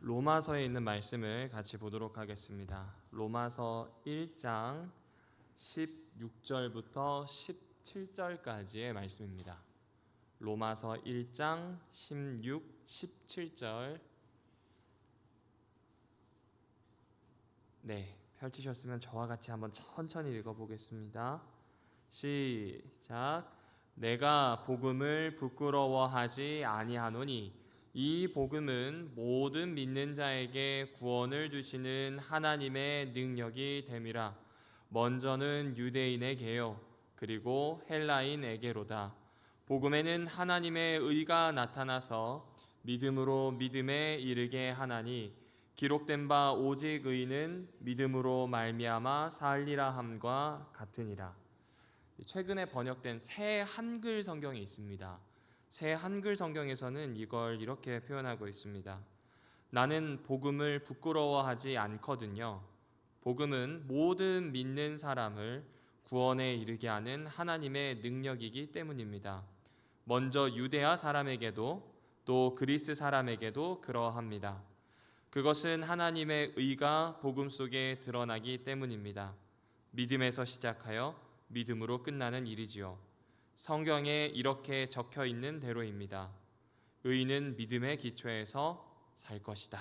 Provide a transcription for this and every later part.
로마서에 있는 말씀을 같이 보도록 하겠습니다. 로마서 1장 16절부터 17절까지의 말씀입니다. 로마서 1장 16, 17절 펼치셨으면 저와 같이 한번 천천히 읽어보겠습니다. 시작. 내가 복음을 부끄러워하지 아니하노니 이 복음은 모든 믿는 자에게 구원을 주시는 하나님의 능력이 됨이라. 먼저는 유대인에게요 그리고 헬라인에게로다. 복음에는 하나님의 의가 나타나서 믿음으로 믿음에 이르게 하나니 기록된 바 오직 의는 믿음으로 말미암아 살리라 함과 같으니라. 최근에 번역된 새 한글 성경이 있습니다. 새 한글 성경에서는 이걸 이렇게 표현하고 있습니다. 나는 복음을 부끄러워하지 않거든요. 복음은 모든 믿는 사람을 구원에 이르게 하는 하나님의 능력이기 때문입니다. 먼저 유대아 사람에게도 또 그리스 사람에게도 그러합니다. 그것은 하나님의 의가 복음 속에 드러나기 때문입니다. 믿음에서 시작하여 믿음으로 끝나는 일이지요. 성경에 이렇게 적혀 있는 대로입니다. 의인은 믿음의 기초에서 살 것이다.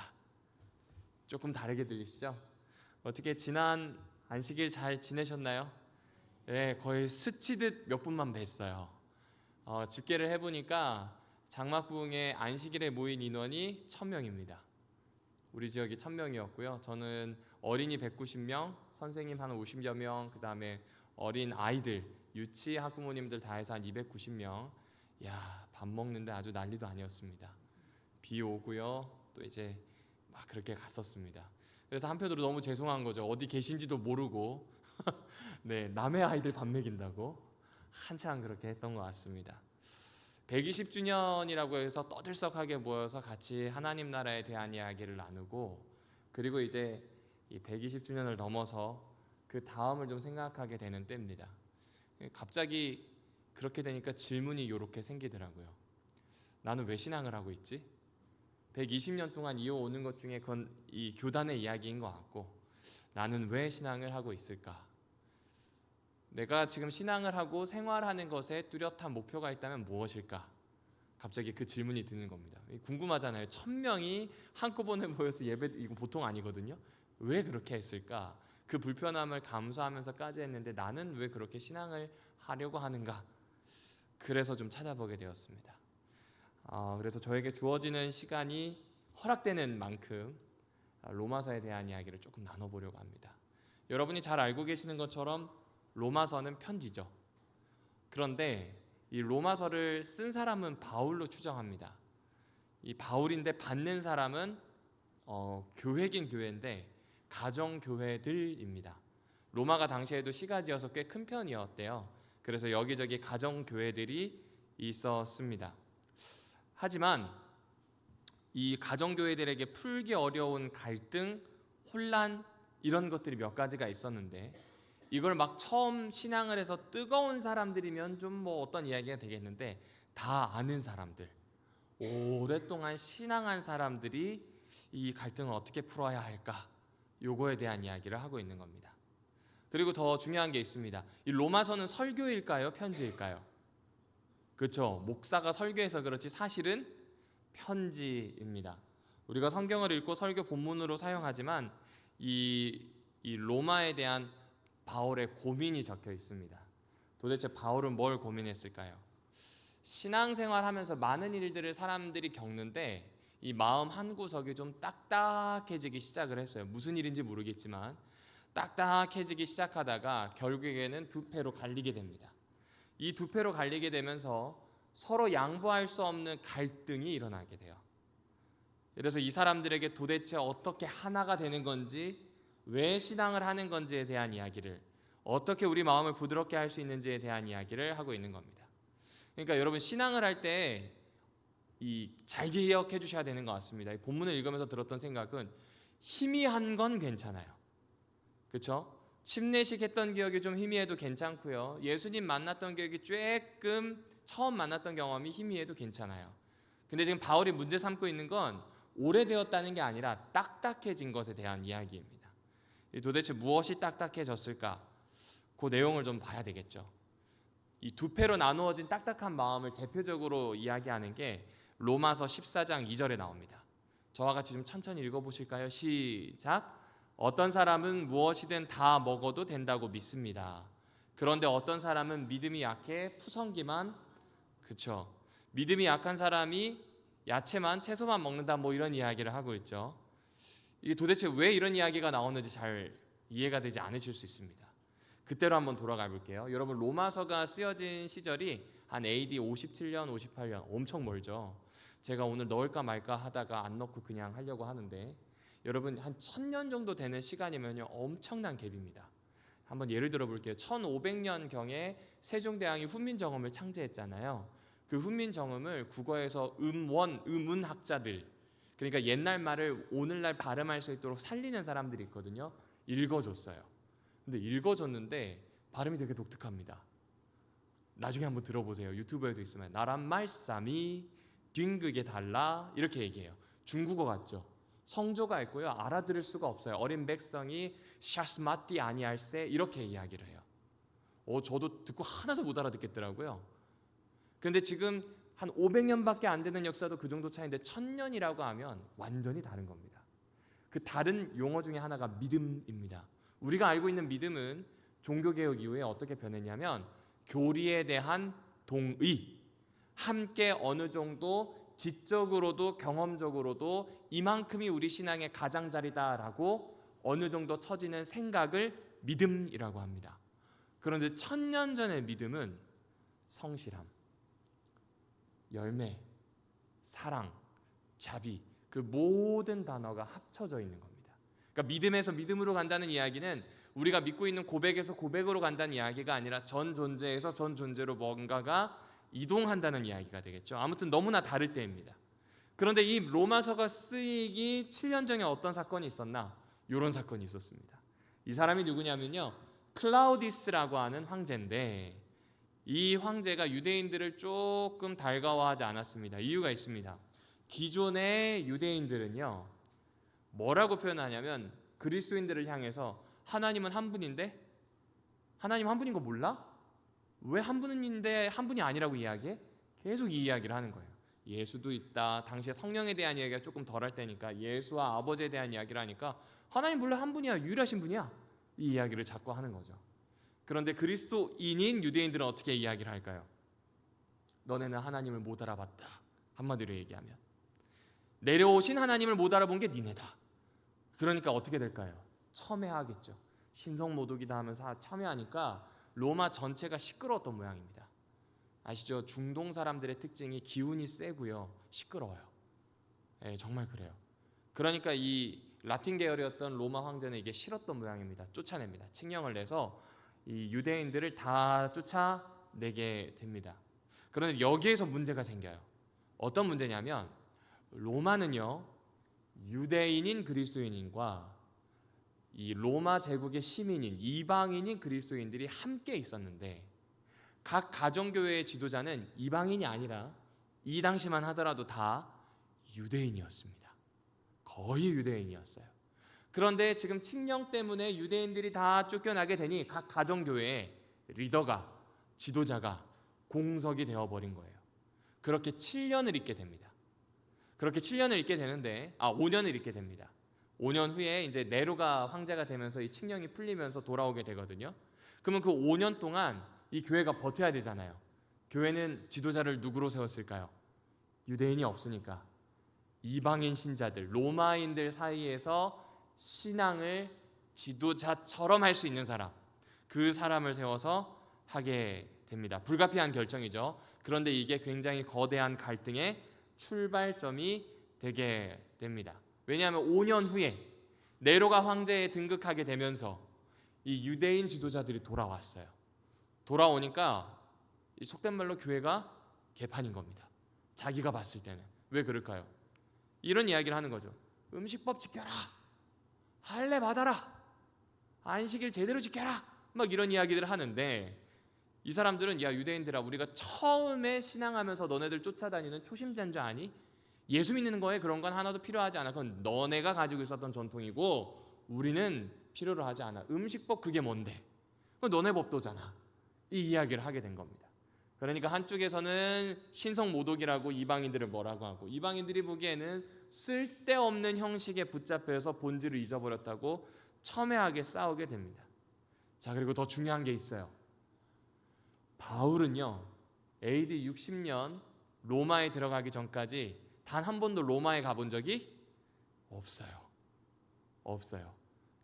조금 다르게 들리시죠? 어떻게 지난 안식일 잘 지내셨나요? 네, 거의 스치듯 몇 분만 뵀어요. 집계를 해보니까 장막부흥의 안식일에 모인 인원이 1000명입니다. 우리 지역이 1000명이었고요. 저는 어린이 190명, 선생님 한 50여 명, 그 다음에 어린 아이들, 유치 학부모님들 다 해서 한 290명. 밥 먹는데 아주 난리도 아니었습니다. 비 오고요. 또 이제 막 그렇게 갔었습니다. 그래서 한편으로 너무 죄송한 거죠. 어디 계신지도 모르고 남의 아이들 밥 먹인다고 한참 그렇게 했던 것 같습니다. 120주년이라고 해서 떠들썩하게 모여서 같이 하나님 나라에 대한 이야기를 나누고, 그리고 이제 이 120주년을 넘어서 그 다음을 좀 생각하게 되는 때입니다. 갑자기 그렇게 되니까 질문이 이렇게 생기더라고요. 나는 왜 신앙을 하고 있지? 120년 동안 이어오는 것 중에 그건 이 교단의 이야기인 것 같고, 나는 왜 신앙을 하고 있을까? 내가 지금 신앙을 하고 생활하는 것에 뚜렷한 목표가 있다면 무엇일까? 갑자기 그 질문이 드는 겁니다. 궁금하잖아요. 1000명이 한꺼번에 모여서 예배, 이거 보통 아니거든요. 왜 그렇게 했을까? 그 불편함을 감수하면서까지 했는데 나는 왜 그렇게 신앙을 하려고 하는가? 그래서 좀 찾아보게 되었습니다. 그래서 저에게 주어지는 시간이 허락되는 만큼 로마서에 대한 이야기를 조금 나눠보려고 합니다. 여러분이 잘 알고 계시는 것처럼 로마서는 편지죠. 그런데 이 로마서를 쓴 사람은 바울로 추정합니다. 이 바울인데 받는 사람은 교회긴 교회인데 가정교회들입니다. 로마가 당시에도 시가지여서 꽤 큰 편이었대요. 그래서 여기저기 가정교회들이 있었습니다. 하지만 이 가정교회들에게 풀기 어려운 갈등, 혼란 이런 것들이 몇 가지가 있었는데, 이걸 막 처음 신앙을 해서 뜨거운 사람들이면 좀 어떤 이야기가 되겠는데, 다 아는 사람들, 오랫동안 신앙한 사람들이 이 갈등을 어떻게 풀어야 할까? 요거에 대한 이야기를 하고 있는 겁니다. 그리고 더 중요한 게 있습니다. 이 로마서는 설교일까요? 편지일까요? 그렇죠. 목사가 설교해서 그렇지 사실은 편지입니다. 우리가 성경을 읽고 설교 본문으로 사용하지만 이 로마에 대한 바울의 고민이 적혀 있습니다. 도대체 바울은 뭘 고민했을까요? 신앙생활하면서 많은 일들을 사람들이 겪는데 이 마음 한구석이 좀 딱딱해지기 시작을 했어요. 무슨 일인지 모르겠지만 딱딱해지기 시작하다가 결국에는 두 패로 갈리게 됩니다. 이 두 패로 갈리게 되면서 서로 양보할 수 없는 갈등이 일어나게 돼요. 그래서 이 사람들에게 도대체 어떻게 하나가 되는 건지, 왜 신앙을 하는 건지에 대한 이야기를, 어떻게 우리 마음을 부드럽게 할 수 있는지에 대한 이야기를 하고 있는 겁니다. 그러니까 여러분, 신앙을 할 때 잘 기억해 주셔야 되는 것 같습니다. 이 본문을 읽으면서 들었던 생각은 희미한 건 괜찮아요. 그렇죠? 침례식 했던 기억이 좀 희미해도 괜찮고요. 예수님 만났던 기억이 조금 처음 만났던 경험이 희미해도 괜찮아요. 근데 지금 바울이 문제 삼고 있는 건 오래되었다는 게 아니라 딱딱해진 것에 대한 이야기입니다. 도대체 무엇이 딱딱해졌을까? 그 내용을 좀 봐야 되겠죠. 이 두 패로 나누어진 딱딱한 마음을 대표적으로 이야기하는 게 로마서 14장 2절에 나옵니다. 저와 같이 좀 천천히 읽어보실까요? 시작. 어떤 사람은 무엇이든 다 먹어도 된다고 믿습니다. 그런데 어떤 사람은 믿음이 약해 푸성기만, 그쵸? 믿음이 약한 사람이 야채만, 채소만 먹는다, 뭐 이런 이야기를 하고 있죠. 이게 도대체 왜 이런 이야기가 나오는지 잘 이해가 되지 않으실 수 있습니다. 그때로 한번 돌아가 볼게요. 여러분, 로마서가 쓰여진 시절이 한 AD 57년, 58년, 엄청 멀죠. 제가 오늘 넣을까 말까 하다가 안 넣고 그냥 하려고 하는데, 여러분 한 1000년 정도 되는 시간이면요 엄청난 갭입니다. 한번 예를 들어 볼게요. 1500년경에 세종대왕이 훈민정음을 창제했잖아요. 그 훈민정음을 국어에서 음운학자들, 그러니까 옛날 말을 오늘날 발음할 수 있도록 살리는 사람들이 있거든요. 읽어줬어요. 근데 읽어줬는데 발음이 되게 독특합니다. 나중에 한번 들어보세요. 유튜브에도 있으면 나란 말씀이 뒹그게 달라 이렇게 얘기해요. 중국어 같죠? 성조가 있고요. 알아들을 수가 없어요. 어린 백성이 샤스마띠 아니할세 이렇게 이야기를 해요. 저도 듣고 하나도 못 알아듣겠더라고요. 그런데 지금 한 500년밖에 안 되는 역사도 그 정도 차이인데 1000년이라고 하면 완전히 다른 겁니다. 그 다른 용어 중에 하나가 믿음입니다. 우리가 알고 있는 믿음은 종교개혁 이후에 어떻게 변했냐면 교리에 대한 동의, 함께 어느 정도 지적으로도 경험적으로도 이만큼이 우리 신앙의 가장자리다라고 어느 정도 처지는 생각을 믿음이라고 합니다. 그런데 1000년 전의 믿음은 성실함, 열매, 사랑, 자비, 그 모든 단어가 합쳐져 있는 겁니다. 그러니까 믿음에서 믿음으로 간다는 이야기는 우리가 믿고 있는 고백에서 고백으로 간다는 이야기가 아니라 전 존재에서 전 존재로 뭔가가 이동한다는 이야기가 되겠죠. 아무튼 너무나 다를 때입니다. 그런데 이 로마서가 쓰이기 7년 전에 어떤 사건이 있었나? 이런 사건이 있었습니다. 이 사람이 누구냐면요, 클라우디스라고 하는 황제인데 이 황제가 유대인들을 조금 달가워하지 않았습니다. 이유가 있습니다. 기존의 유대인들은요 뭐라고 표현하냐면 그리스도인들을 향해서 하나님은 한 분인데 하나님 한 분인 거 몰라? 왜 한 분인데 한 분이 아니라고 이야기해? 계속 이 이야기를 하는 거예요. 예수도 있다. 당시에 성령에 대한 이야기가 조금 덜할 때니까 예수와 아버지에 대한 이야기를 하니까 하나님 원래 한 분이야, 유일하신 분이야, 이 이야기를 자꾸 하는 거죠. 그런데 그리스도인인 유대인들은 어떻게 이야기를 할까요? 너네는 하나님을 못 알아봤다. 한마디로 얘기하면 내려오신 하나님을 못 알아본 게 니네다. 그러니까 어떻게 될까요? 첨예하겠죠. 신성모독이다 하면서 첨예하니까 로마 전체가 시끄러웠던 모양입니다. 아시죠? 중동 사람들의 특징이 기운이 세고요, 시끄러워요. 정말 그래요. 그러니까 이 라틴 계열이었던 로마 황제는 이게 싫었던 모양입니다. 쫓아냅니다. 칙령을 내서 이 유대인들을 다 쫓아내게 됩니다. 그런데 여기에서 문제가 생겨요. 어떤 문제냐면 로마는요 유대인인 그리스도인과 이 로마 제국의 시민인 이방인인 그리스도인들이 함께 있었는데 각 가정교회의 지도자는 이방인이 아니라 이 당시만 하더라도 다 유대인이었습니다. 거의 유대인이었어요. 그런데 지금 칙령 때문에 유대인들이 다 쫓겨나게 되니 각 가정교회의 리더가, 지도자가 공석이 되어버린 거예요. 그렇게 7년을 있게 됩니다. 그렇게 7년을 있게 되는데 5년을 있게 됩니다. 5년 후에 이제 네로가 황제가 되면서 이 칙령이 풀리면서 돌아오게 되거든요. 그러면 그 5년 동안 이 교회가 버텨야 되잖아요. 교회는 지도자를 누구로 세웠을까요? 유대인이 없으니까 이방인 신자들, 로마인들 사이에서 신앙을 지도자처럼 할 수 있는 사람, 그 사람을 세워서 하게 됩니다. 불가피한 결정이죠. 그런데 이게 굉장히 거대한 갈등의 출발점이 되게 됩니다. 왜냐하면 5년 후에 네로가 황제에 등극하게 되면서 이 유대인 지도자들이 돌아왔어요. 돌아오니까 속된 말로 교회가 개판인 겁니다. 자기가 봤을 때는. 왜 그럴까요? 이런 이야기를 하는 거죠. 음식법 지켜라, 할례 받아라, 안식일 제대로 지켜라, 막 이런 이야기들을 하는데 이 사람들은 야 유대인들아, 우리가 처음에 신앙하면서 너네들 쫓아다니는 초심자인 줄 아니? 예수 믿는 거에 그런 건 하나도 필요하지 않아. 그건 너네가 가지고 있었던 전통이고 우리는 필요로 하지 않아. 음식법 그게 뭔데? 그건 너네 법도잖아. 이 이야기를 하게 된 겁니다. 그러니까 한쪽에서는 신성 모독이라고 이방인들을 뭐라고 하고, 이방인들이 보기에는 쓸데없는 형식에 붙잡혀서 본질을 잊어버렸다고 첨예하게 싸우게 됩니다. 자, 그리고 더 중요한 게 있어요. 바울은요, AD 60년 로마에 들어가기 전까지 단 한 번도 로마에 가본 적이 없어요.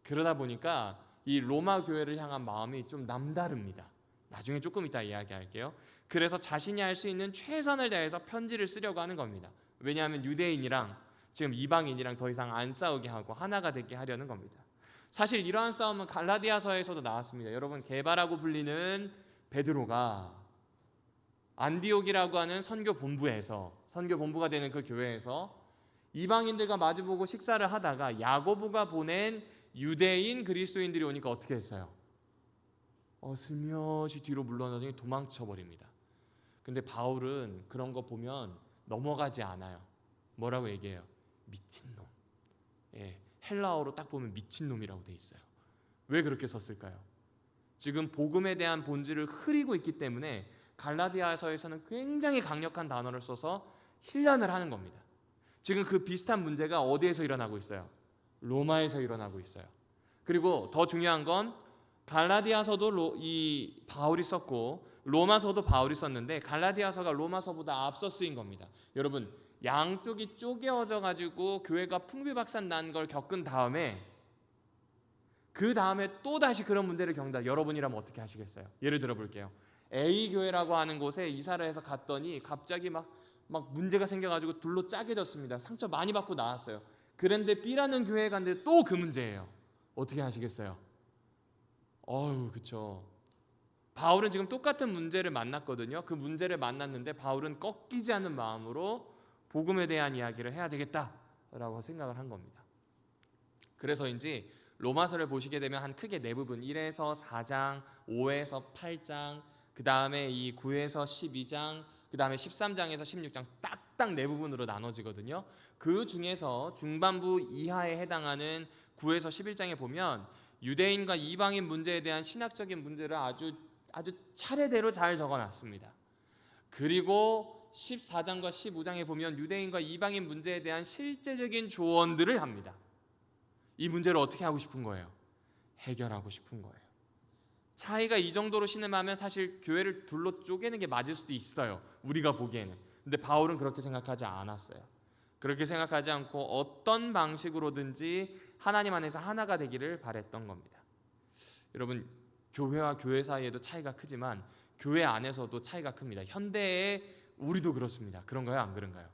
그러다 보니까 이 로마 교회를 향한 마음이 좀 남다릅니다. 나중에 조금 이따 이야기할게요. 그래서 자신이 할 수 있는 최선을 다해서 편지를 쓰려고 하는 겁니다. 왜냐하면 유대인이랑 지금 이방인이랑 더 이상 안 싸우게 하고 하나가 되게 하려는 겁니다. 사실 이러한 싸움은 갈라디아서에서도 나왔습니다. 여러분, 게바라고 불리는 베드로가 안디옥이라고 하는 선교 본부가 되는 그 교회에서 이방인들과 마주보고 식사를 하다가 야고보가 보낸 유대인 그리스도인들이 오니까 어떻게 했어요? 슬며시 뒤로 물러나더니 도망쳐 버립니다. 근데 바울은 그런 거 보면 넘어가지 않아요. 뭐라고 얘기해요? 미친놈. 헬라어로 딱 보면 미친놈이라고 돼 있어요. 왜 그렇게 썼을까요? 지금 복음에 대한 본질을 흐리고 있기 때문에 갈라디아서에서는 굉장히 강력한 단어를 써서 힐난을 하는 겁니다. 지금 그 비슷한 문제가 어디에서 일어나고 있어요? 로마에서 일어나고 있어요. 그리고 더 중요한 건 갈라디아서도 이 바울이 썼고 로마서도 바울이 썼는데 갈라디아서가 로마서보다 앞서 쓰인 겁니다. 여러분, 양쪽이 쪼개어져 가지고 교회가 풍비박산 난 걸 겪은 다음에 그 다음에 또 다시 그런 문제를 겪는다. 여러분이라면 어떻게 하시겠어요? 예를 들어 볼게요. A 교회라고 하는 곳에 이사를 해서 갔더니 갑자기 막 문제가 생겨가지고 둘로 짜게졌습니다. 상처 많이 받고 나왔어요. 그런데 B라는 교회에 갔는데 또 그 문제예요. 어떻게 하시겠어요? 그쵸. 바울은 지금 똑같은 문제를 만났거든요. 그 문제를 만났는데 바울은 꺾이지 않는 마음으로 복음에 대한 이야기를 해야 되겠다라고 생각을 한 겁니다. 그래서인지 로마서를 보시게 되면 한 크게 네 부분, 1에서 4장, 5에서 8장, 그 다음에 이 9에서 12장, 그 다음에 13장에서 16장 딱딱 네 부분으로 나눠지거든요. 그 중에서 중반부 이하에 해당하는 9에서 11장에 보면 유대인과 이방인 문제에 대한 신학적인 문제를 아주 차례대로 잘 적어놨습니다. 그리고 14장과 15장에 보면 유대인과 이방인 문제에 대한 실제적인 조언들을 합니다. 이 문제를 어떻게 하고 싶은 거예요? 해결하고 싶은 거예요. 차이가 이 정도로 심하면 사실 교회를 둘로 쪼개는 게 맞을 수도 있어요. 우리가 보기에는. 근데 바울은 그렇게 생각하지 않았어요. 그렇게 생각하지 않고 어떤 방식으로든지 하나님 안에서 하나가 되기를 바랬던 겁니다. 여러분, 교회와 교회 사이에도 차이가 크지만 교회 안에서도 차이가 큽니다. 현대에 우리도 그렇습니다. 그런가요? 안 그런가요?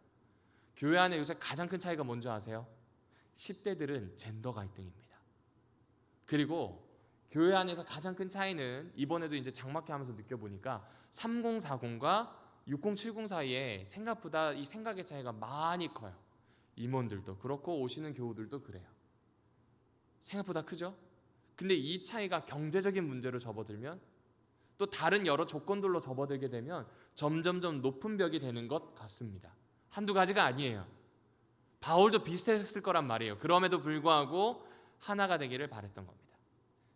교회 안에 요새 가장 큰 차이가 뭔지 아세요? 10대들은 젠더 갈등입니다. 그리고 교회 안에서 가장 큰 차이는 이번에도 이제 장막회 하면서 느껴보니까 3040과 6070 사이에 생각보다 이 생각의 차이가 많이 커요. 임원들도 그렇고 오시는 교우들도 그래요. 생각보다 크죠? 근데 이 차이가 경제적인 문제로 접어들면 또 다른 여러 조건들로 접어들게 되면 점점점 높은 벽이 되는 것 같습니다. 한두 가지가 아니에요. 바울도 비슷했을 거란 말이에요. 그럼에도 불구하고 하나가 되기를 바랬던 겁니다.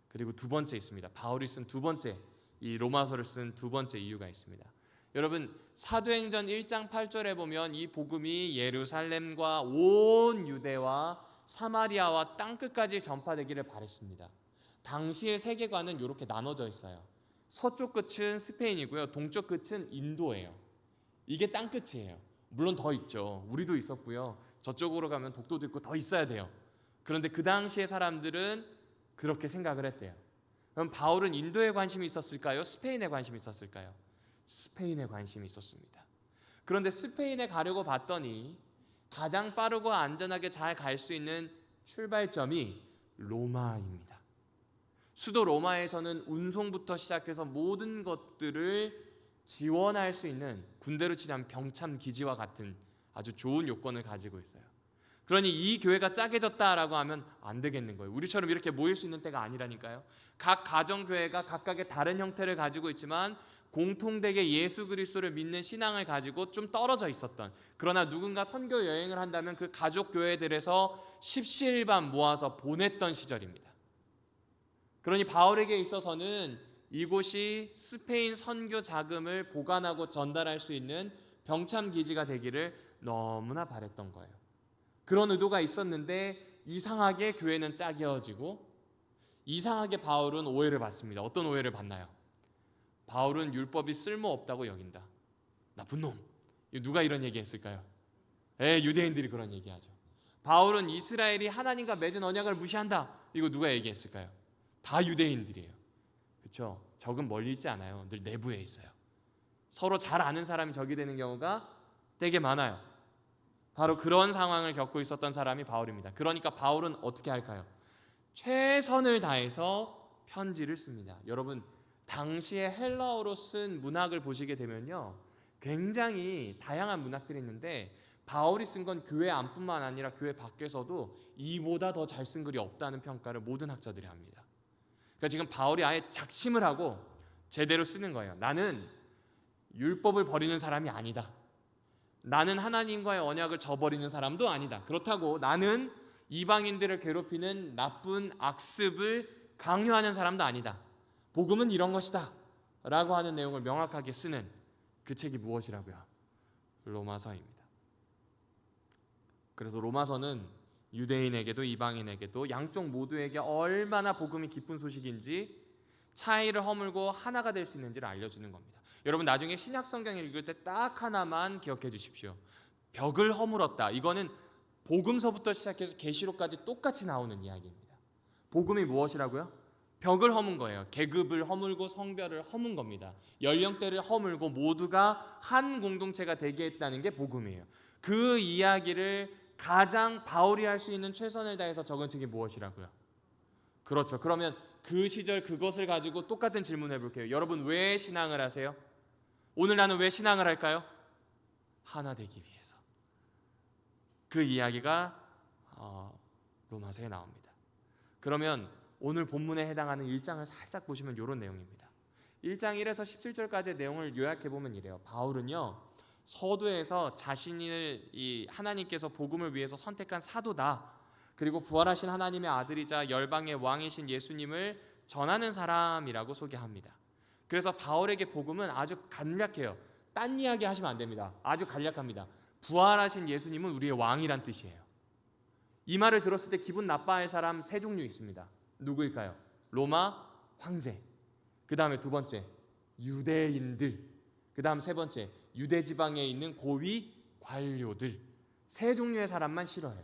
그리고 두 번째 있습니다. 바울이 쓴 두 번째, 이 로마서를 쓴 두 번째 이유가 있습니다. 여러분, 사도행전 1장 8절에 보면 이 복음이 예루살렘과 온 유대와 사마리아와 땅끝까지 전파되기를 바랬습니다. 당시의 세계관은 이렇게 나눠져 있어요. 서쪽 끝은 스페인이고요. 동쪽 끝은 인도예요. 이게 땅끝이에요. 물론 더 있죠. 우리도 있었고요. 저쪽으로 가면 독도도 있고 더 있어야 돼요. 그런데 그 당시의 사람들은 그렇게 생각을 했대요. 그럼 바울은 인도에 관심이 있었을까요? 스페인에 관심이 있었을까요? 스페인에 관심이 있었습니다. 그런데 스페인에 가려고 봤더니 가장 빠르고 안전하게 잘 갈 수 있는 출발점이 로마입니다. 수도 로마에서는 운송부터 시작해서 모든 것들을 지원할 수 있는 군대로 치자면 병참 기지와 같은 아주 좋은 요건을 가지고 있어요. 그러니 이 교회가 짜게졌다라고 하면 안 되겠는 거예요. 우리처럼 이렇게 모일 수 있는 때가 아니라니까요. 각 가정교회가 각각의 다른 형태를 가지고 있지만 공통되게 예수 그리스도를 믿는 신앙을 가지고 좀 떨어져 있었던, 그러나 누군가 선교 여행을 한다면 그 가족 교회들에서 십시일반 모아서 보냈던 시절입니다. 그러니 바울에게 있어서는 이곳이 스페인 선교 자금을 보관하고 전달할 수 있는 병참 기지가 되기를 너무나 바랬던 거예요. 그런 의도가 있었는데 이상하게 교회는 짜겨지고 이상하게 바울은 오해를 받습니다. 어떤 오해를 받나요? 바울은 율법이 쓸모없다고 여긴다. 나쁜 놈. 누가 이런 얘기했을까요? 유대인들이 그런 얘기하죠. 바울은 이스라엘이 하나님과 맺은 언약을 무시한다. 이거 누가 얘기했을까요? 다 유대인들이에요. 그렇죠? 적은 멀리 있지 않아요. 늘 내부에 있어요. 서로 잘 아는 사람이 적이 되는 경우가 되게 많아요. 바로 그런 상황을 겪고 있었던 사람이 바울입니다. 그러니까 바울은 어떻게 할까요? 최선을 다해서 편지를 씁니다. 여러분, 당시에 헬라어로 쓴 문학을 보시게 되면요, 굉장히 다양한 문학들이 있는데 바울이 쓴 건 교회 안뿐만 아니라 교회 밖에서도 이보다 더 잘 쓴 글이 없다는 평가를 모든 학자들이 합니다. 그러니까 지금 바울이 아예 작심을 하고 제대로 쓰는 거예요. 나는 율법을 버리는 사람이 아니다. 나는 하나님과의 언약을 저버리는 사람도 아니다. 그렇다고 나는 이방인들을 괴롭히는 나쁜 악습을 강요하는 사람도 아니다. 복음은 이런 것이다 라고 하는 내용을 명확하게 쓰는 그 책이 무엇이라고요? 로마서입니다. 그래서 로마서는 유대인에게도 이방인에게도 양쪽 모두에게 얼마나 복음이 기쁜 소식인지, 차이를 허물고 하나가 될 수 있는지를 알려주는 겁니다. 여러분, 나중에 신약 성경을 읽을 때 딱 하나만 기억해 주십시오. 벽을 허물었다. 이거는 복음서부터 시작해서 계시록까지 똑같이 나오는 이야기입니다. 복음이 무엇이라고요? 벽을 허문 거예요. 계급을 허물고 성별을 허문 겁니다. 연령대를 허물고 모두가 한 공동체가 되게 했다는 게 복음이에요. 그 이야기를 가장 바울이 할 수 있는 최선을 다해서 적은 책이 무엇이라고요? 그렇죠. 그러면 그 시절 그것을 가지고 똑같은 질문을 해볼게요. 여러분, 왜 신앙을 하세요? 오늘 나는 왜 신앙을 할까요? 하나 되기 위해서. 그 이야기가 로마서에 나옵니다. 그러면 오늘 본문에 해당하는 1장을 살짝 보시면 이런 내용입니다. 1장 1에서 17절까지의 내용을 요약해보면 이래요. 바울은요, 서두에서 자신을 이 하나님께서 복음을 위해서 선택한 사도다, 그리고 부활하신 하나님의 아들이자 열방의 왕이신 예수님을 전하는 사람이라고 소개합니다. 그래서 바울에게 복음은 아주 간략해요. 딴 이야기 하시면 안 됩니다. 아주 간략합니다. 부활하신 예수님은 우리의 왕이란 뜻이에요. 이 말을 들었을 때 기분 나빠할 사람 세 종류 있습니다. 누구일까요? 로마 황제, 그 다음에 두 번째 유대인들, 그 다음 세 번째 유대 지방에 있는 고위 관료들. 세 종류의 사람만 싫어해요.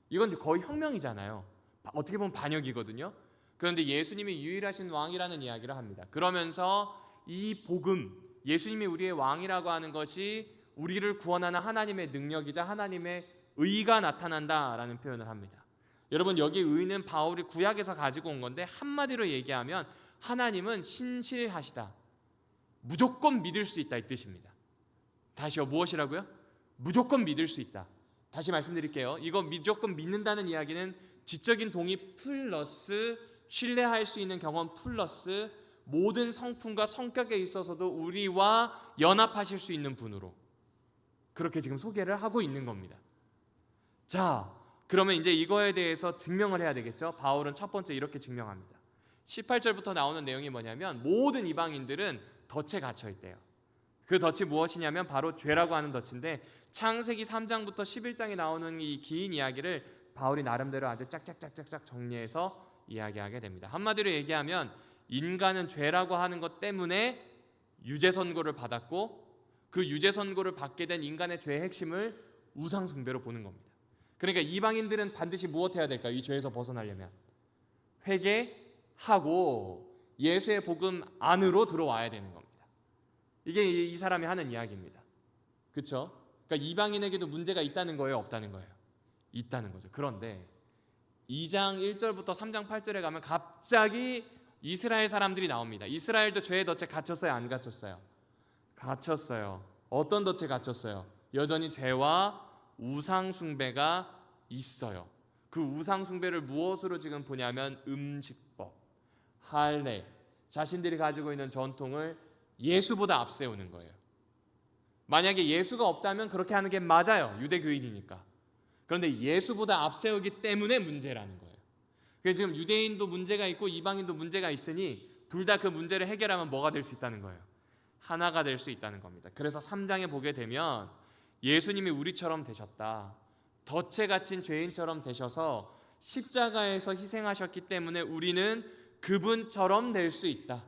이건 거의 혁명이잖아요. 어떻게 보면 반역이거든요. 그런데 예수님이 유일하신 왕이라는 이야기를 합니다. 그러면서 이 복음, 예수님이 우리의 왕이라고 하는 것이 우리를 구원하는 하나님의 능력이자 하나님의 의가 나타난다라는 표현을 합니다. 여러분, 여기 의는 바울이 구약에서 가지고 온 건데 한마디로 얘기하면 하나님은 신실하시다, 무조건 믿을 수 있다, 이 뜻입니다. 다시요, 무엇이라고요? 무조건 믿을 수 있다. 다시 말씀드릴게요. 이거 무조건 믿는다는 이야기는 지적인 동의 플러스 신뢰할 수 있는 경험 플러스 모든 성품과 성격에 있어서도 우리와 연합하실 수 있는 분으로, 그렇게 지금 소개를 하고 있는 겁니다. 자, 그러면 이제 이거에 대해서 증명을 해야 되겠죠. 바울은 첫 번째 이렇게 증명합니다. 18절부터 나오는 내용이 뭐냐면 모든 이방인들은 덫에 갇혀 있대요. 그 덫이 무엇이냐면 바로 죄라고 하는 덫인데, 창세기 3장부터 11장에 나오는 이 긴 이야기를 바울이 나름대로 아주 짝짝짝짝짝 정리해서 이야기하게 됩니다. 한마디로 얘기하면 인간은 죄라고 하는 것 때문에 유죄 선고를 받았고, 그 유죄 선고를 받게 된 인간의 죄의 핵심을 우상 숭배로 보는 겁니다. 그러니까 이방인들은 반드시 무엇해야 될까요? 이 죄에서 벗어나려면 회개하고 예수의 복음 안으로 들어와야 되는 겁니다. 이게 이 사람이 하는 이야기입니다. 그렇죠? 그러니까 이방인에게도 문제가 있다는 거예요, 없다는 거예요? 있다는 거죠. 그런데 2장 1절부터 3장 8절에 가면 갑자기 이스라엘 사람들이 나옵니다. 이스라엘도 죄의 덫에 갇혔어요, 안 갇혔어요? 갇혔어요. 어떤 덫에 갇혔어요? 여전히 죄와 우상 숭배가 있어요. 그 우상 숭배를 무엇으로 지금 보냐면 음식법, 할례, 자신들이 가지고 있는 전통을 예수보다 앞세우는 거예요. 만약에 예수가 없다면 그렇게 하는 게 맞아요. 유대교인이니까. 그런데 예수보다 앞세우기 때문에 문제라는 거예요. 그래서 지금 유대인도 문제가 있고 이방인도 문제가 있으니 둘 다 그 문제를 해결하면 뭐가 될 수 있다는 거예요? 하나가 될 수 있다는 겁니다. 그래서 3장에 보게 되면 예수님이 우리처럼 되셨다. 덫에 갇힌 죄인처럼 되셔서 십자가에서 희생하셨기 때문에 우리는 그분처럼 될 수 있다.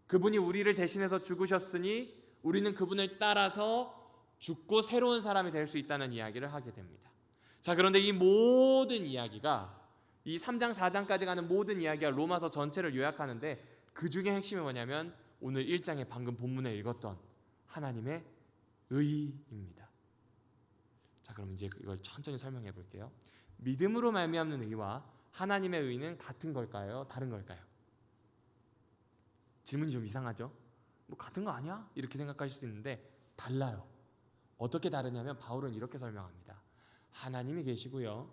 그분이 우리를 대신해서 죽으셨으니 우리는 그분을 따라서 죽고 새로운 사람이 될 수 있다는 이야기를 하게 됩니다. 자, 그런데 이 모든 이야기가 이 3장 4장까지 가는 모든 이야기가 로마서 전체를 요약하는데 그 중에 핵심이 뭐냐면 오늘 1장에 방금 본문에 읽었던 하나님의 의입니다. 자, 그럼 이제 이걸 천천히 설명해 볼게요. 믿음으로 말미암는 의와 하나님의 의는 같은 걸까요? 다른 걸까요? 질문이 좀 이상하죠? 뭐 같은 거 아니야? 이렇게 생각하실 수 있는데 달라요. 어떻게 다르냐면 바울은 이렇게 설명합니다. 하나님이 계시고요.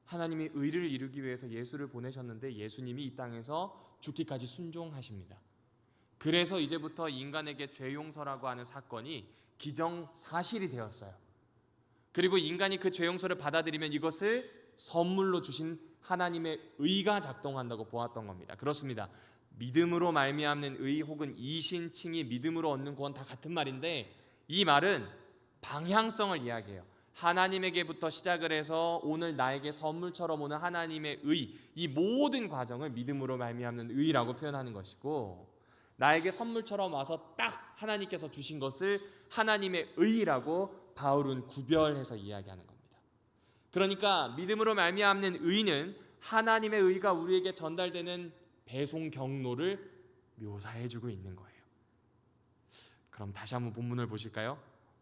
하나님이 의를 이루기 위해서 예수를 보내셨는데 예수님이 이 땅에서 죽기까지 순종하십니다. 그래서 이제부터 인간에게 죄 용서라고 하는 사건이 기정사실이 되었어요. 그리고 인간이 그 죄 용서를 받아들이면 이것을 선물로 주신 하나님의 의가 작동한다고 보았던 겁니다. 그렇습니다. 믿음으로 말미암는 의 혹은 이신칭이 믿음으로 얻는 구원 다 같은 말인데 이 말은 방향성을 이야기해요. 하나님에게부터 시작을 해서 오늘 나에게 선물처럼 오는 하나님의 의, 이 모든 과정을 믿음으로 말미암는 의라고 표현하는 것이고 나에게 선물처럼 와서 딱 하나님께서 주신 것을 하나님의 의라고 바울은 구별해서 이야기하는 겁니다. 그러니까 믿음으로 말미암는 의는 하나님의 의가 우리에게 전달되는 배송 경로를 묘사해주고 있는 거예요. 그럼 다시 한번 본문을 보실까요?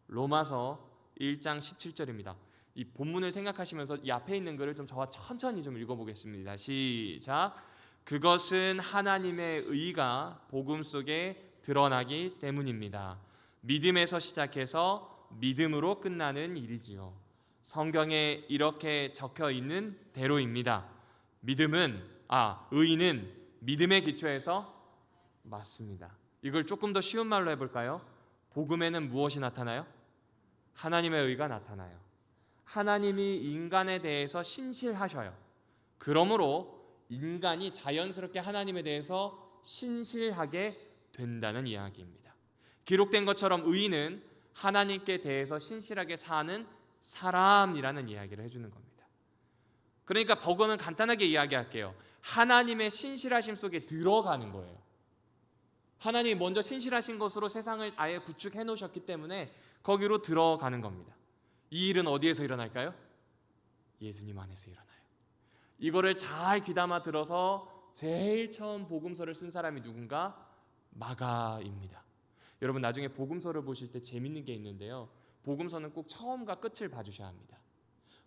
로마서 1장 17절입니다. 이 본문을 생각하시면서 이 앞에 있는 글을 좀 저와 천천히 좀 읽어보겠습니다. 시작. 그것은 하나님의 의가 복음 속에 드러나기 때문입니다. 믿음에서 시작해서 믿음으로 끝나는 일이지요. 성경에 이렇게 적혀 있는 대로입니다. 의는 믿음의 기초에서 맞습니다. 이걸 조금 더 쉬운 말로 해볼까요? 복음에는 무엇이 나타나요? 하나님의 의가 나타나요. 하나님이 인간에 대해서 신실하셔요. 그러므로 인간이 자연스럽게 하나님에 대해서 신실하게 된다는 이야기입니다. 기록된 것처럼 의인은 하나님께 대해서 신실하게 사는 사람이라는 이야기를 해주는 겁니다. 그러니까 복음은 간단하게 이야기할게요. 하나님의 신실하심 속에 들어가는 거예요. 하나님이 먼저 신실하신 것으로 세상을 아예 구축해 놓으셨기 때문에 거기로 들어가는 겁니다. 이 일은 어디에서 일어날까요? 예수님 안에서 일어나요. 이거를 잘 귀담아 들어서 제일 처음 복음서를 쓴 사람이 누군가? 마가입니다. 여러분 나중에 복음서를 보실 때 재밌는 게 있는데요. 복음서는 꼭 처음과 끝을 봐주셔야 합니다.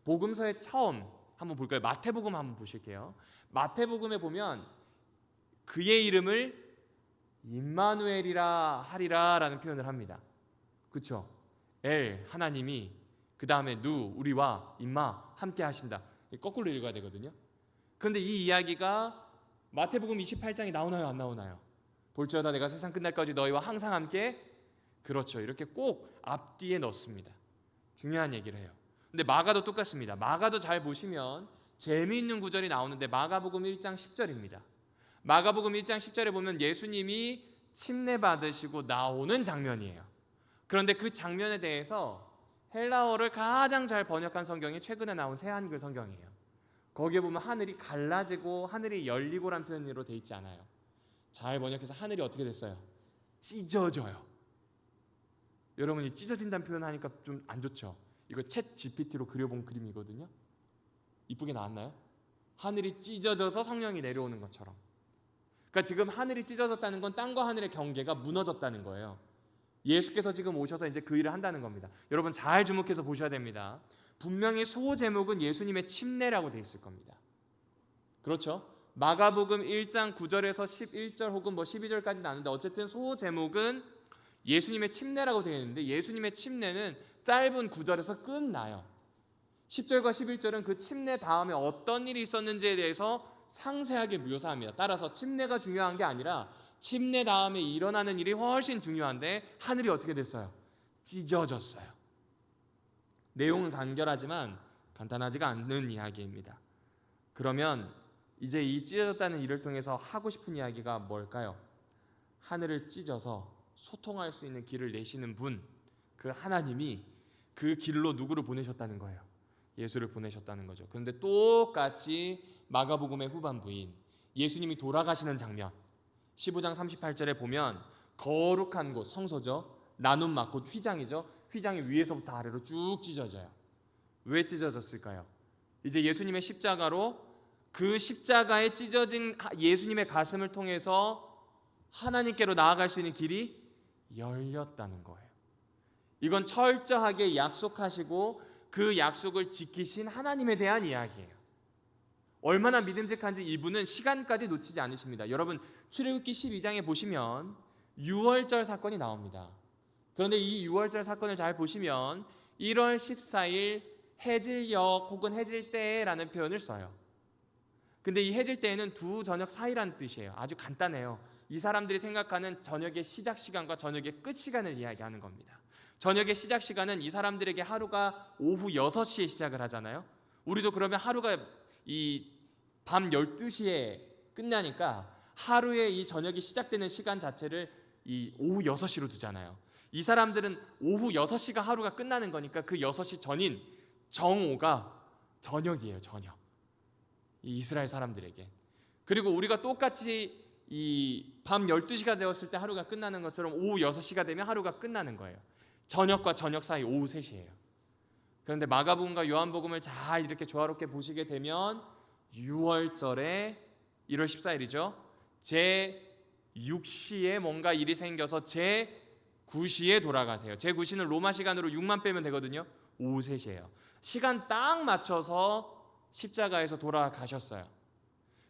복음서의 처음 한번 볼까요? 마태복음 한번 보실게요. 마태복음에 보면 그의 이름을 임마누엘이라 하리라 라는 표현을 합니다. 그렇죠? 엘 하나님이 그 다음에 우리와 임마 함께 하신다. 거꾸로 읽어야 되거든요. 그런데 이 이야기가 마태복음 28장에 나오나요? 안 나오나요? 볼지어다 내가 세상 끝날까지 너희와 항상 함께. 그렇죠. 이렇게 꼭 앞뒤에 넣습니다. 중요한 얘기를 해요. 근데 마가도 똑같습니다. 마가도 잘 보시면 재미있는 구절이 나오는데 마가복음 1장 10절입니다. 마가복음 1장 10절에 보면 예수님이 침례 받으시고 나오는 장면이에요. 그런데 그 장면에 대해서 헬라어를 가장 잘 번역한 성경이 최근에 나온 새한글 성경이에요. 거기에 보면 하늘이 갈라지고 하늘이 열리고란 표현으로 돼 있지 않아요. 잘 번역해서 하늘이 어떻게 됐어요? 찢어져요. 여러분이 찢어진다는 표현 하니까 좀 안 좋죠? 이거 챗 GPT로 그려본 그림이거든요. 이쁘게 나왔나요? 하늘이 찢어져서 성령이 내려오는 것처럼. 그러니까 지금 하늘이 찢어졌다는 건 땅과 하늘의 경계가 무너졌다는 거예요. 예수께서 지금 오셔서 이제 그 일을 한다는 겁니다. 여러분 잘 주목해서 보셔야 됩니다. 분명히 소제목은 예수님의 침례라고 돼 있을 겁니다. 그렇죠? 마가복음 1장 9절에서 11절 혹은 12절까지 나는데 어쨌든 소제목은 예수님의 침례라고 되어 있는데 예수님의 침례는 짧은 9절에서 끝나요. 10절과 11절은 그 침례 다음에 어떤 일이 있었는지에 대해서 상세하게 묘사합니다. 따라서 침례가 중요한 게 아니라 침례 다음에 일어나는 일이 훨씬 중요한데 하늘이 어떻게 됐어요? 찢어졌어요. 내용은 간결하지만 간단하지가 않는 이야기입니다. 그러면 이제 이 찢어졌다는 일을 통해서 하고 싶은 이야기가 뭘까요? 하늘을 찢어서 소통할 수 있는 길을 내시는 분, 그 하나님이 그 길로 누구를 보내셨다는 거예요? 예수를 보내셨다는 거죠. 그런데 똑같이 마가복음의 후반부인 예수님이 돌아가시는 장면, 15장 38절에 보면 거룩한 곳, 성소죠. 나눔 막 곧 휘장이죠. 휘장이 위에서부터 아래로 쭉 찢어져요. 왜 찢어졌을까요? 이제 예수님의 십자가로 그 십자가에 찢어진 예수님의 가슴을 통해서 하나님께로 나아갈 수 있는 길이 열렸다는 거예요. 이건 철저하게 약속하시고 그 약속을 지키신 하나님에 대한 이야기예요. 얼마나 믿음직한지 이분은 시간까지 놓치지 않으십니다. 여러분 출애굽기 12장에 보시면 유월절 사건이 나옵니다. 그런데 이 유월절 사건을 잘 보시면 1월 14일 해질녘 혹은 해질때라는 표현을 써요. 근데 이 해질때에는 두 저녁 사이라는 뜻이에요. 아주 간단해요. 이 사람들이 생각하는 저녁의 시작 시간과 저녁의 끝 시간을 이야기하는 겁니다. 저녁의 시작 시간은 이 사람들에게 하루가 오후 6시에 시작을 하잖아요. 우리도 그러면 하루가 이 밤 12시에 끝나니까 하루의 이 저녁이 시작되는 시간 자체를 이 오후 6시로 두잖아요. 이 사람들은 오후 6시가 하루가 끝나는 거니까 그 6시 전인 정오가 저녁이에요. 저녁. 이 이스라엘 사람들에게. 그리고 우리가 똑같이 이 밤 12시가 되었을 때 하루가 끝나는 것처럼 오후 6시가 되면 하루가 끝나는 거예요. 저녁과 저녁 사이 오후 3시예요. 그런데 마가복음과 요한복음을 잘 이렇게 조화롭게 보시게 되면 6월절에 1월 14일이죠. 제 6시에 뭔가 일이 생겨서 제 9시에 돌아가세요. 제 9시는 로마 시간으로 6만 빼면 되거든요. 오후 3시예요. 시간 딱 맞춰서 십자가에서 돌아가셨어요.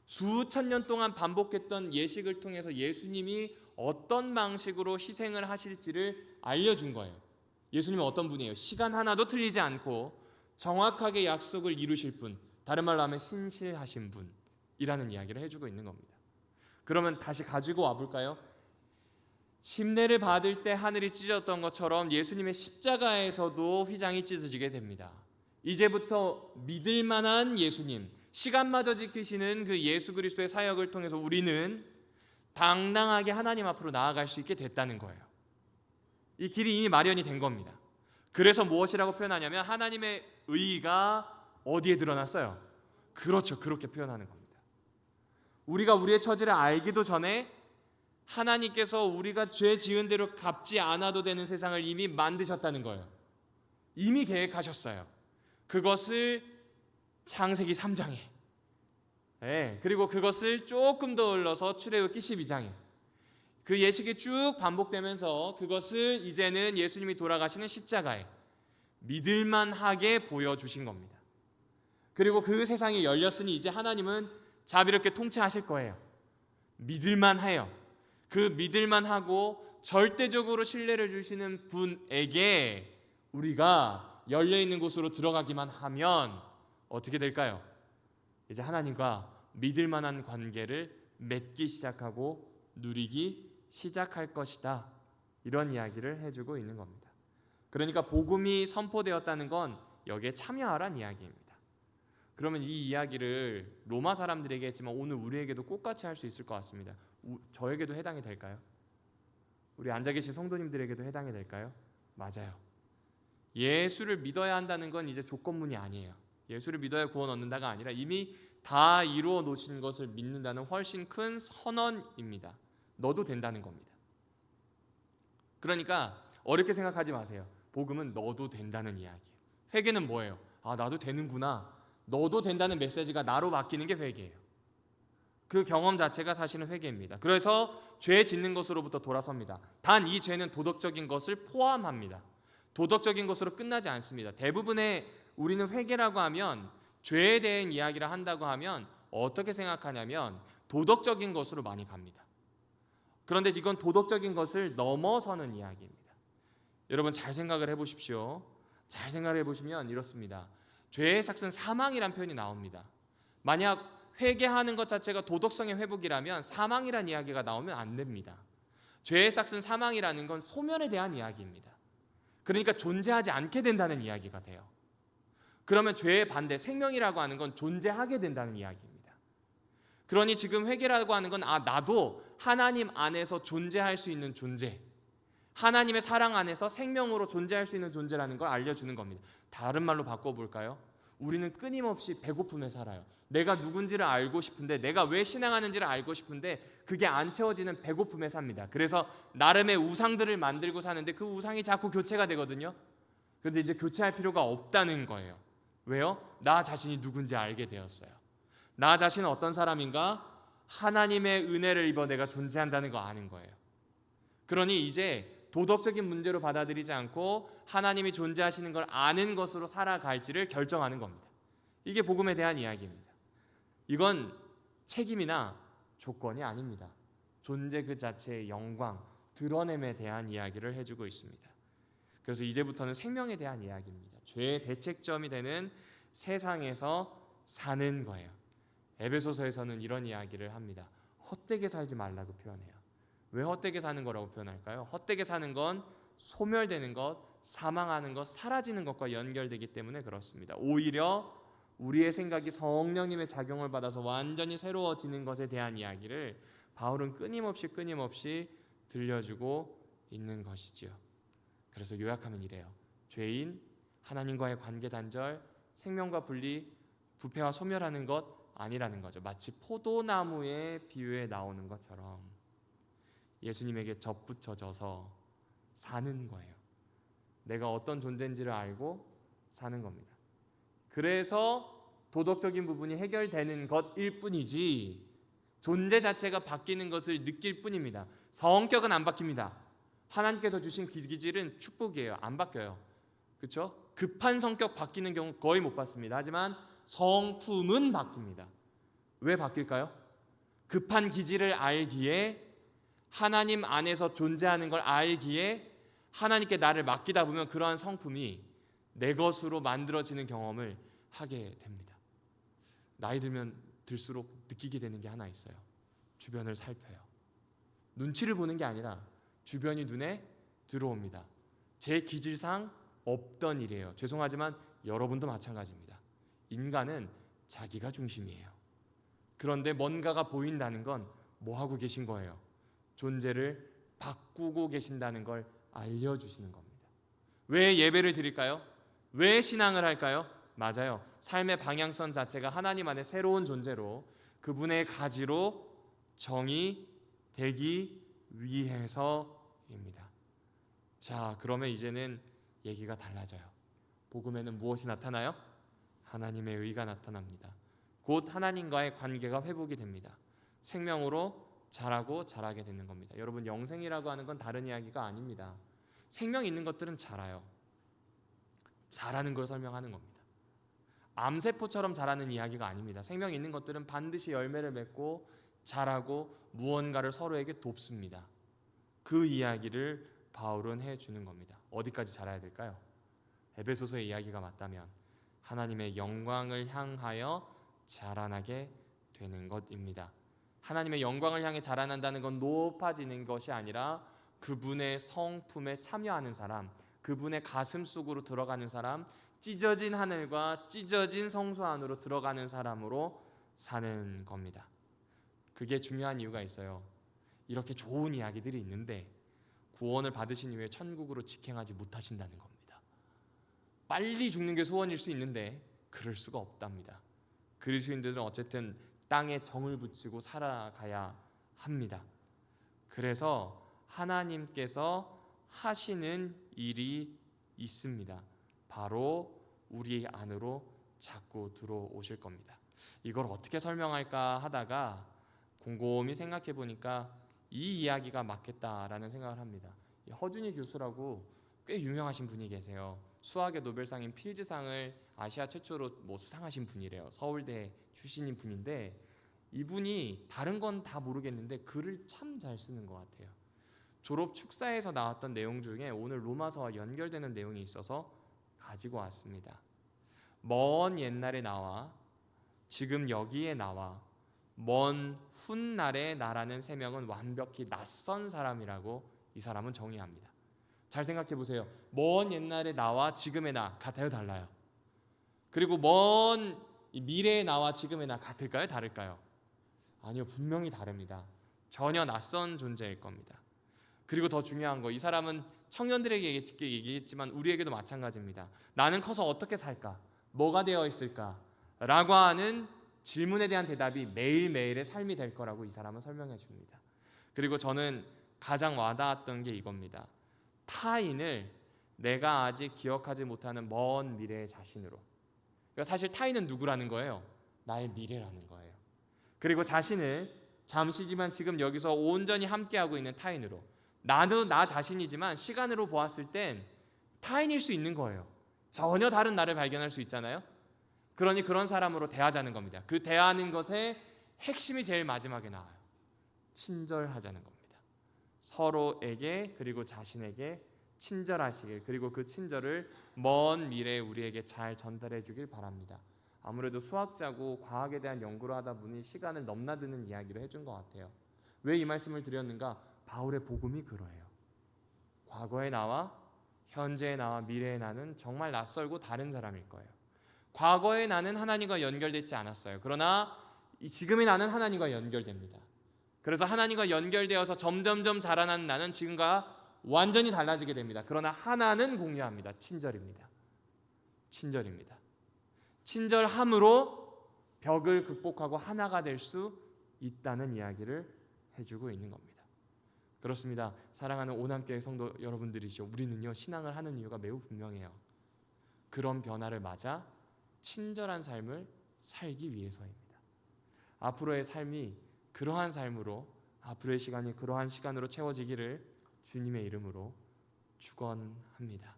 수천 년 동안 반복했던 예식을 통해서 예수님이 어떤 방식으로 희생을 하실지를 알려준 거예요. 예수님은 어떤 분이에요? 시간 하나도 틀리지 않고 정확하게 약속을 이루실 분, 다른 말로 하면 신실하신 분이라는 이야기를 해주고 있는 겁니다. 그러면 다시 가지고 와볼까요? 침례를 받을 때 하늘이 찢어졌던 것처럼 예수님의 십자가에서도 휘장이 찢어지게 됩니다. 이제부터 믿을 만한 예수님, 시간마저 지키시는 그 예수 그리스도의 사역을 통해서 우리는 당당하게 하나님 앞으로 나아갈 수 있게 됐다는 거예요. 이 길이 이미 마련이 된 겁니다. 그래서 무엇이라고 표현하냐면 하나님의 의가 어디에 드러났어요? 그렇죠. 그렇게 표현하는 겁니다. 우리가 우리의 처지를 알기도 전에 하나님께서 우리가 죄 지은 대로 갚지 않아도 되는 세상을 이미 만드셨다는 거예요. 이미 계획하셨어요. 그것을 창세기 3장에 그리고 그것을 조금 더 흘러서 출애굽기 12장에 그 예식이 쭉 반복되면서 그것을 이제는 예수님이 돌아가시는 십자가에 믿을만하게 보여주신 겁니다. 그리고 그 세상이 열렸으니 이제 하나님은 자비롭게 통치하실 거예요. 믿을만해요. 그 믿을만하고 절대적으로 신뢰를 주시는 분에게 우리가 열려있는 곳으로 들어가기만 하면 어떻게 될까요? 이제 하나님과 믿을만한 관계를 맺기 시작하고 누리기 시작할 것이다. 이런 이야기를 해주고 있는 겁니다. 그러니까 복음이 선포되었다는 건 여기에 참여하라는 이야기입니다. 그러면 이 이야기를 로마 사람들에게 했지만 오늘 우리에게도 똑같이 할 수 있을 것 같습니다. 저에게도 해당이 될까요? 우리 앉아 계신 성도님들에게도 해당이 될까요? 맞아요. 예수를 믿어야 한다는 건 이제 조건문이 아니에요. 예수를 믿어야 구원 얻는다가 아니라 이미 다 이루어 놓으신 것을 믿는다는 훨씬 큰 선언입니다. 너도 된다는 겁니다. 그러니까 어렵게 생각하지 마세요. 복음은 너도 된다는 이야기예요. 회개는 뭐예요? 아, 나도 되는구나. 너도 된다는 메시지가 나로 바뀌는 게 회개예요. 그 경험 자체가 사실은 회개입니다. 그래서 죄 짓는 것으로부터 돌아섭니다. 단 이 죄는 도덕적인 것을 포함합니다. 도덕적인 것으로 끝나지 않습니다. 대부분의 우리는 회개라고 하면 죄에 대한 이야기를 한다고 하면 어떻게 생각하냐면 도덕적인 것으로 많이 갑니다. 그런데 이건 도덕적인 것을 넘어서는 이야기입니다. 여러분 잘 생각을 해보십시오. 잘 생각을 해보시면 이렇습니다. 죄의 삭은 사망이란 표현이 나옵니다. 만약 회개하는 것 자체가 도덕성의 회복이라면 사망이라는 이야기가 나오면 안 됩니다. 죄의 삭은 사망이라는 건 소멸에 대한 이야기입니다. 그러니까 존재하지 않게 된다는 이야기가 돼요. 그러면 죄의 반대 생명이라고 하는 건 존재하게 된다는 이야기입니다. 그러니 지금 회개라고 하는 건 나도 하나님 안에서 존재할 수 있는 존재, 하나님의 사랑 안에서 생명으로 존재할 수 있는 존재라는 걸 알려주는 겁니다. 다른 말로 바꿔볼까요? 우리는 끊임없이 배고픔에 살아요. 내가 누군지를 알고 싶은데, 내가 왜 신앙하는지를 알고 싶은데 그게 안 채워지는 배고픔에 삽니다. 그래서 나름의 우상들을 만들고 사는데 그 우상이 자꾸 교체가 되거든요. 그런데 이제 교체할 필요가 없다는 거예요. 왜요? 나 자신이 누군지 알게 되었어요. 나 자신은 어떤 사람인가? 하나님의 은혜를 입어 내가 존재한다는 거 아는 거예요. 그러니 이제 도덕적인 문제로 받아들이지 않고 하나님이 존재하시는 걸 아는 것으로 살아갈지를 결정하는 겁니다. 이게 복음에 대한 이야기입니다. 이건 책임이나 조건이 아닙니다. 존재 그 자체의 영광, 드러냄에 대한 이야기를 해주고 있습니다. 그래서 이제부터는 생명에 대한 이야기입니다. 죄의 대책점이 되는 세상에서 사는 거예요. 에베소서에서는 이런 이야기를 합니다. 헛되게 살지 말라고 표현해요. 왜 헛되게 사는 거라고 표현할까요? 헛되게 사는 건 소멸되는 것, 사망하는 것, 사라지는 것과 연결되기 때문에 그렇습니다. 오히려 우리의 생각이 성령님의 작용을 받아서 완전히 새로워지는 것에 대한 이야기를 바울은 끊임없이 들려주고 있는 것이지요. 그래서 요약하면 이래요. 죄인, 하나님과의 관계 단절, 생명과 분리, 부패와 소멸하는 것 아니라는 거죠. 마치 포도나무의 비유에 나오는 것처럼 예수님에게 접붙여져서 사는 거예요. 내가 어떤 존재인지를 알고 사는 겁니다. 그래서 도덕적인 부분이 해결되는 것일 뿐이지 존재 자체가 바뀌는 것을 느낄 뿐입니다. 성격은 안 바뀝니다. 하나님께서 주신 기질은 축복이에요. 안 바뀌어요. 그렇죠? 급한 성격 바뀌는 경우 거의 못 봤습니다. 하지만 성품은 바뀝니다. 왜 바뀔까요? 급한 기질을 알기에, 하나님 안에서 존재하는 걸 알기에 하나님께 나를 맡기다 보면 그러한 성품이 내 것으로 만들어지는 경험을 하게 됩니다. 나이 들면 들수록 느끼게 되는 게 하나 있어요. 주변을 살펴요. 눈치를 보는 게 아니라 주변이 눈에 들어옵니다. 제 기질상 없던 일이에요. 죄송하지만 여러분도 마찬가지입니다. 인간은 자기가 중심이에요. 그런데 뭔가가 보인다는 건 뭐 하고 계신 거예요? 존재를 바꾸고 계신다는 걸 알려주시는 겁니다. 왜 예배를 드릴까요? 왜 신앙을 할까요? 맞아요. 삶의 방향성 자체가 하나님 안에 새로운 존재로 그분의 가지로 정의되기 위해서입니다. 자, 그러면 이제는 얘기가 달라져요. 복음에는 무엇이 나타나요? 하나님의 의가 나타납니다. 곧 하나님과의 관계가 회복이 됩니다. 생명으로 자라게 되는 겁니다. 여러분, 영생이라고 하는 건 다른 이야기가 아닙니다. 생명 있는 것들은 자라요. 자라는 걸 설명하는 겁니다. 암세포처럼 자라는 이야기가 아닙니다. 생명 있는 것들은 반드시 열매를 맺고 자라고 무언가를 서로에게 돕습니다. 그 이야기를 바울은 해주는 겁니다. 어디까지 자라야 될까요? 에베소서의 이야기가 맞다면 하나님의 영광을 향하여 자라나게 되는 것입니다. 하나님의 영광을 향해 자라난다는 건 높아지는 것이 아니라 그분의 성품에 참여하는 사람, 그분의 가슴 속으로 들어가는 사람, 찢어진 하늘과 찢어진 성소 안으로 들어가는 사람으로 사는 겁니다. 그게 중요한 이유가 있어요. 이렇게 좋은 이야기들이 있는데 구원을 받으신 이후에 천국으로 직행하지 못하신다는 겁니다. 빨리 죽는 게 소원일 수 있는데 그럴 수가 없답니다. 그리스도인들은 어쨌든 땅에 정을 붙이고 살아가야 합니다. 그래서 하나님께서 하시는 일이 있습니다. 바로 우리 안으로 자꾸 들어오실 겁니다. 이걸 어떻게 설명할까 하다가 곰곰이 생각해 보니까 이 이야기가 맞겠다라는 생각을 합니다. 허준희 교수라고 꽤 유명하신 분이 계세요. 수학의 노벨상인 필즈상을 아시아 최초로 수상하신 분이래요. 서울대 출신인 분인데 이분이 다른 건 다 모르겠는데 글을 참 잘 쓰는 것 같아요. 졸업 축사에서 나왔던 내용 중에 오늘 로마서와 연결되는 내용이 있어서 가지고 왔습니다. 먼 옛날에 나와 지금 여기에 나와 먼 훗날에 나라는 세 명은 완벽히 낯선 사람이라고 이 사람은 정의합니다. 잘 생각해 보세요. 먼 옛날의 나와 지금의 나 같아요, 달라요? 그리고 먼 미래의 나와 지금의 나 같을까요, 다를까요? 아니요, 분명히 다릅니다. 전혀 낯선 존재일 겁니다. 그리고 더 중요한 거, 이 사람은 청년들에게 얘기했지만 우리에게도 마찬가지입니다. 나는 커서 어떻게 살까? 뭐가 되어 있을까? 라고 하는 질문에 대한 대답이 매일매일의 삶이 될 거라고 이 사람은 설명해 줍니다. 그리고 저는 가장 와닿았던 게 이겁니다. 타인을 내가 아직 기억하지 못하는 먼 미래의 자신으로. 그러니까 사실 타인은 누구라는 거예요? 나의 미래라는 거예요. 그리고 자신을 잠시지만 지금 여기서 온전히 함께하고 있는 타인으로. 나도 나 자신이지만 시간으로 보았을 땐 타인일 수 있는 거예요. 전혀 다른 나를 발견할 수 있잖아요. 그러니 그런 사람으로 대하자는 겁니다. 그 대하는 것의 핵심이 제일 마지막에 나와요. 친절하자는 겁니다. 서로에게 그리고 자신에게 친절하시길, 그리고 그 친절을 먼 미래에 우리에게 잘 전달해 주길 바랍니다. 아무래도 수학자고 과학에 대한 연구를 하다 보니 시간을 넘나드는 이야기를 해준 것 같아요. 왜 이 말씀을 드렸는가? 바울의 복음이 그러해요. 과거의 나와 현재의 나와 미래의 나는 정말 낯설고 다른 사람일 거예요. 과거의 나는 하나님과 연결되지 않았어요. 그러나 지금의 나는 하나님과 연결됩니다. 그래서 하나님과 연결되어서 점점점 자라나는 나는 지금과 완전히 달라지게 됩니다. 그러나 하나는 공유합니다. 친절입니다. 친절입니다. 친절함으로 벽을 극복하고 하나가 될 수 있다는 이야기를 해주고 있는 겁니다. 그렇습니다. 사랑하는 오남교회 성도 여러분들이시오. 우리는요, 신앙을 하는 이유가 매우 분명해요. 그런 변화를 맞아 친절한 삶을 살기 위해서입니다. 앞으로의 삶이 그러한 삶으로, 앞으로의 시간이 그러한 시간으로 채워지기를 주님의 이름으로 축원합니다.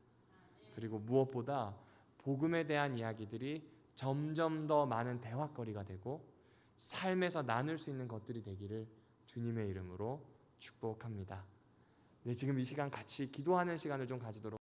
그리고 무엇보다 복음에 대한 이야기들이 점점 더 많은 대화거리가 되고 삶에서 나눌 수 있는 것들이 되기를 주님의 이름으로 축복합니다. 네, 지금 이 시간 같이 기도하는 시간을 좀 가지도록